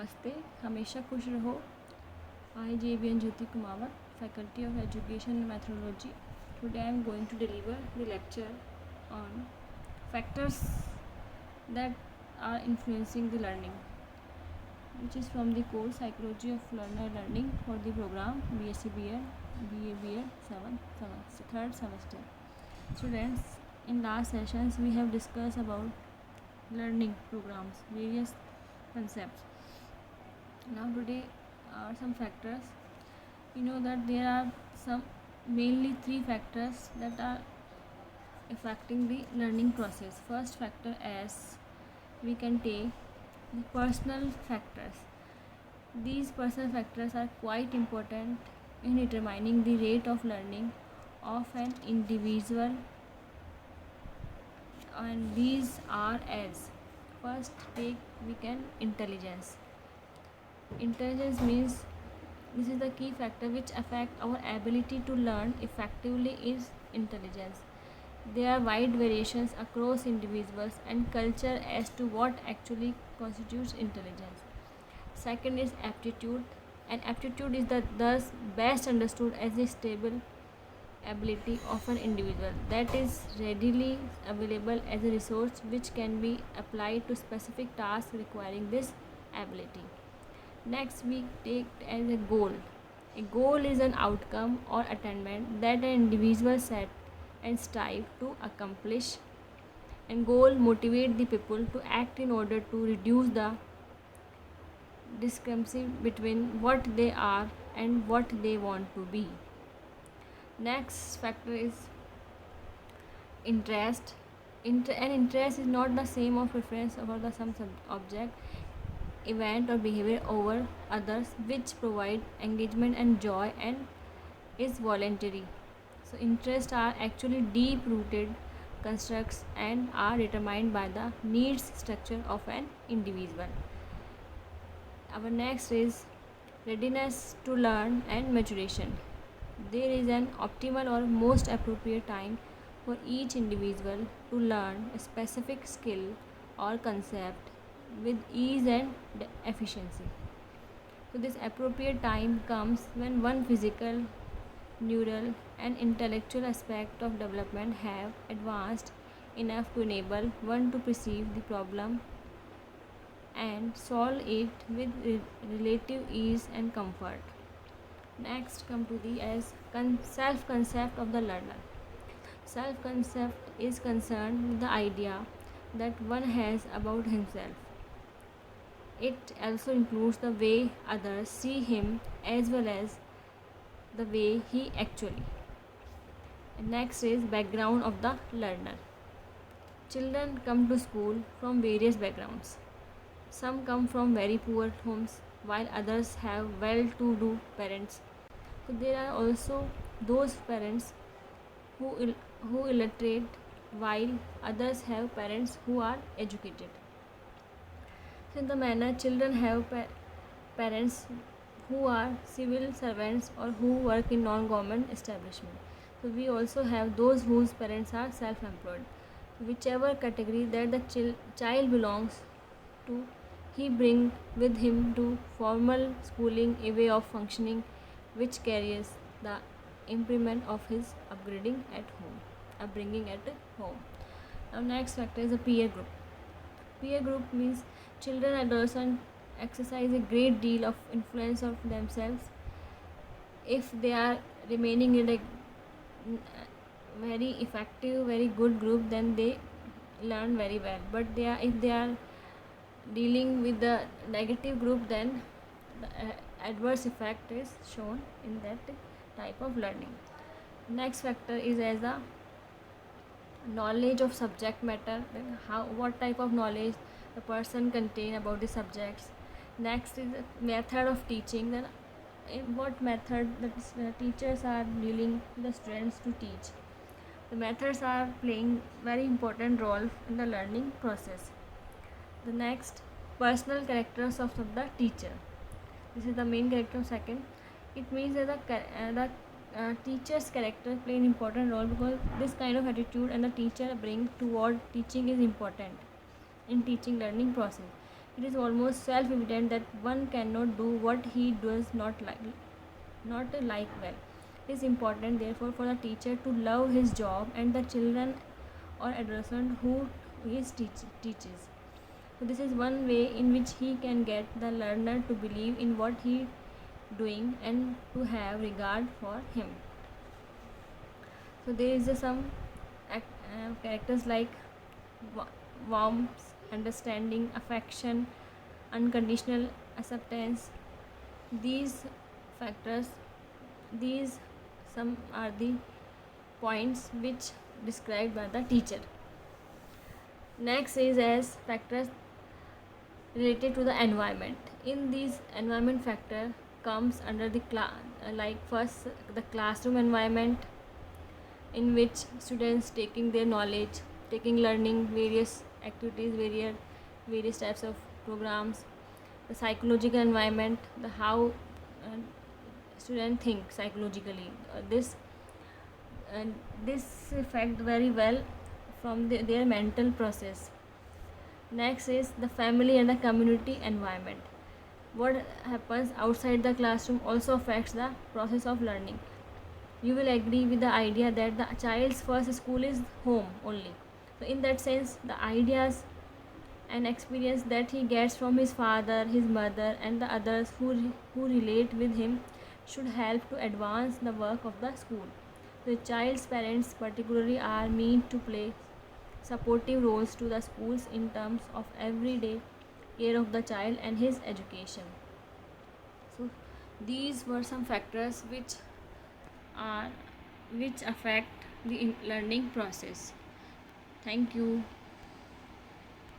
नमस्ते, हमेशा खुश रहो। I, JBN Jyoti Kumawat, Faculty of Education and Methodology. Today I am going to deliver the lecture on factors that are influencing the learning, which is from the course Psychology of Learner Learning for the program BSc BA BA 3rd semester. Students, in last sessions we have discussed about learning programs, various concepts. Now today are some factors. You know that there are some mainly three factors that are affecting the learning process. First factor, as we can take the personal factors. These personal factors are quite important in determining the rate of learning of an individual, and these are as first take we can intelligence. Intelligence means this is the key factor which affect our ability to learn effectively is intelligence. There are wide variations across individuals and culture as to what actually constitutes intelligence. Second is aptitude, and aptitude is thus best understood as a stable ability of an individual that is readily available as a resource which can be applied to specific tasks requiring this ability. Next, we take as a goal. A goal is an outcome or attainment that an individual set and strive to accomplish, and goal motivate the people to act in order to reduce the discrepancy between what they are and what they want to be. Next factor is interest. An interest is not the same of preference for the some object, event or behavior over others, which provide engagement and joy and is voluntary. So interests are actually deep rooted constructs and are determined by the needs structure of an individual. Our next is readiness to learn and maturation. There is an optimal or most appropriate time for each individual to learn a specific skill or concept with ease and efficiency. So this appropriate time comes when one physical, neural and intellectual aspect of development have advanced enough to enable one to perceive the problem and solve it with relative ease and comfort. Next come to the as self concept of the learner. Self concept is concerned with the idea that one has about himself. It also includes the way others see him as well as the way he actually. Next is background of the learner. Children come to school from various backgrounds. Some come from very poor homes while others have well-to-do parents. So there are also those parents who illiterate while others have parents who are educated. So in the manner children have parents who are civil servants or who work in non-government establishment. So we also have those whose parents are self-employed. Whichever category that the child belongs to, he bring with him to formal schooling a way of functioning which carries the imprint of his upbringing at home. Now next factor is a peer group. Peer group means children and adolescents exercise a great deal of influence of themselves. If they are remaining in a very effective, very good group, then they learn very well. But if they are dealing with the negative group, then the adverse effect is shown in that type of learning. Next factor is as a knowledge of subject matter, then what type of knowledge the person contain about the subjects. Next is the method of teaching, then in what method the teachers are dealing with the students to teach. The methods are playing very important role in the learning process. The next, personal characters of the teacher. This is the main character. Second, it means that the teacher's character play an important role because this kind of attitude and the teacher bring toward teaching is important in teaching learning process. It is almost self-evident that one cannot do what he does not like well. It is important, therefore, for the teacher to love his job and the children or adolescent who teaches. So this is one way in which he can get the learner to believe in what he doing and to have regard for him. So there is some characters like warmth, understanding, affection, unconditional acceptance. These factors, these some are the points which described by the teacher. Next is as factors related to the environment. In these environment factor comes under the like first the classroom environment, in which students taking their knowledge, taking learning various activities, various types of programs. The psychological environment, the how student think psychologically. This affect very well from their mental process. Next is the family and the community environment. What happens outside the classroom also affects the process of learning. You will agree with the idea that the child's first school is home only. So in that sense, the ideas and experience that he gets from his father, his mother, and the others who relate with him should help to advance the work of the school. The child's parents, particularly, are meant to play supportive roles to the schools in terms of everyday care of the child and his education. So, these were some factors are which affect the learning process. Thank you.